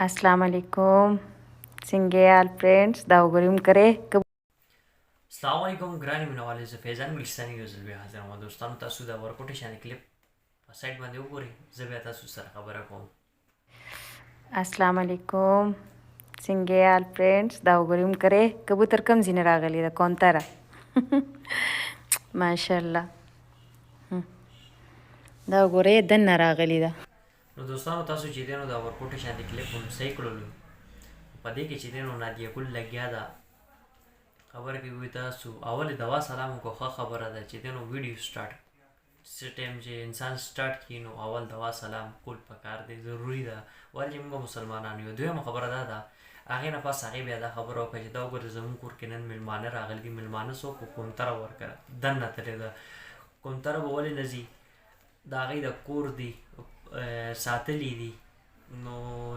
अस्सलाम वालेकुम څنګه یال فريندز دا وګورم کرے السلام علیکم ګراني مینوالو زه فیضان ملکستاني یو ځل بیا حاضر یم دوستانو تاسو د ورکوټي شان کلیپ په سایټ باندې وګورئ زه بیا تاسو سره خبره کوم अस्सलाम वालेकुम څنګه یال فريندز دا وګورم کرے کبوتر کم زین راغلی دا کونتره ماشاءالله دا وګورئ دن راغلی دا نو دوستانو تاسو چې دینو د ورکوټي شان کلیپ هم صحیح کړلو په دې کې چې دینو نادیه ګل لګیا ده خبره کې وي تاسو اول دوا سلام کو خبره ده چې دینو ویډیو سٹارټ سټیم چې انسان سٹارټ کینو اول دوا سلام کول پکار دی ضروری ده ولې موږ مسلمانان یو دویمه خبره ده هغه نه پاس هغه بیا دا خبره وکړه چې دا وګوره زمون کور کې نن ملمانه راغلي دي ملمانه سو کوم تر ورکړه دنه تلې ده کوم تر بولې نزي دا غي د کور دی ساتلی دي نو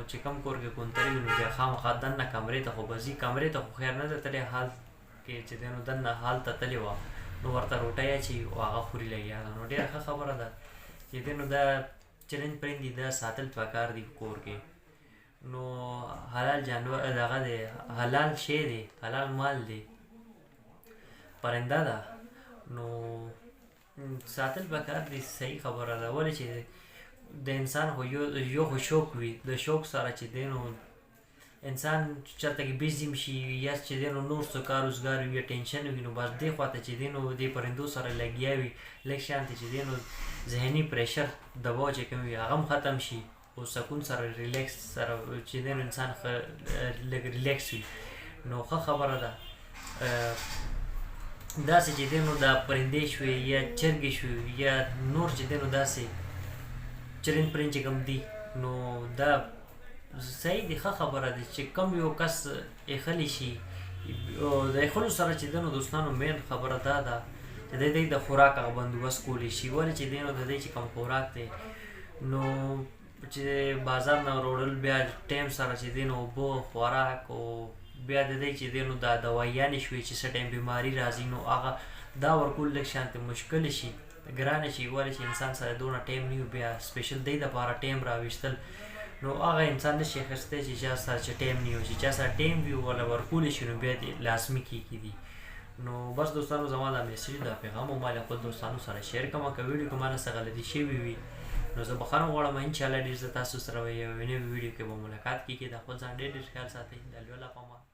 چې کوم کور کې کونتري نو بیا خامخا دنه کمرې ته خو بزي کمرې ته خو خیر نه ده تلې حال کې چې دنه دنه حال ته تلې و نو ورته روټي چې هغه خوري لګیا نو ډیره ښه خبره ده چې دنه دا چیلنج پرېندي دا ساتل پکار دی کور کې نو حلال جانور دغه دی حلال شی دی حلال مال دی پرنده ده نو ساتل پکار دی صحیح خبره ده ولې چې د انسان خو یو خو شوق وي د شوق سره چې دینو انسان چرته کې بیزیم شي یا چې دینو نور څه کار روزګار وي یا ټینشن وي نو بس دې خواته چې دینو دې پرندو سره لګیا وي لږ شانتي چې دینو ذهني پریشر دباو چې کوم وي هغه ختم شي او سکون سره ریلیکس سره چې دینو انسان لږ ریلیکس وي نو ښه خبره ده داسې چې دینو دا پرندې شوي یا چرګې شوي یا نور چې دینو داسې چرین پرین چې کوم دی نو دا صحیح دی ښه خبره ده چې کم یو کس ایخلی شي د ایخلو سره چې دینو دوستانو مین خبره دا ده چې د دې د خوراک هغه بندوبست کولی شي ولې چې دینو د دې چې کوم خوراک دی نو چې بازار نه وروړل بیا ټایم سره چې دینو اوبه خوراک او بیا د دې چې دینو دا دوایانې شوي چې څه ټایم بیماري راځي نو هغه دا ورکول لږ شانتې مشکل شي ګرانه شي ولې چې انسان سره دونه ټایم نه وي بیا سپیشل دی دپاره ټایم راویستل نو هغه انسان نشي اخیستی چې چا سره چې ټایم نه وي چې چا سره ټایم وي ولا ورکولی شي نو بیا دې لازمي کېږي دي نو بس دوستانو زما دا میسیج دا پیغام مو ما له خپل دوستانو سره شیر کوم که ویډیو کې مانه څه غلطي شوي وي نو زه بخښنه غواړم انشاءالله ډېر زه تاسو سره یو نوي ویډیو کې به ملاقات کېږي د خپل ځان ډېر ډېر خیال ساتئ د الله په امان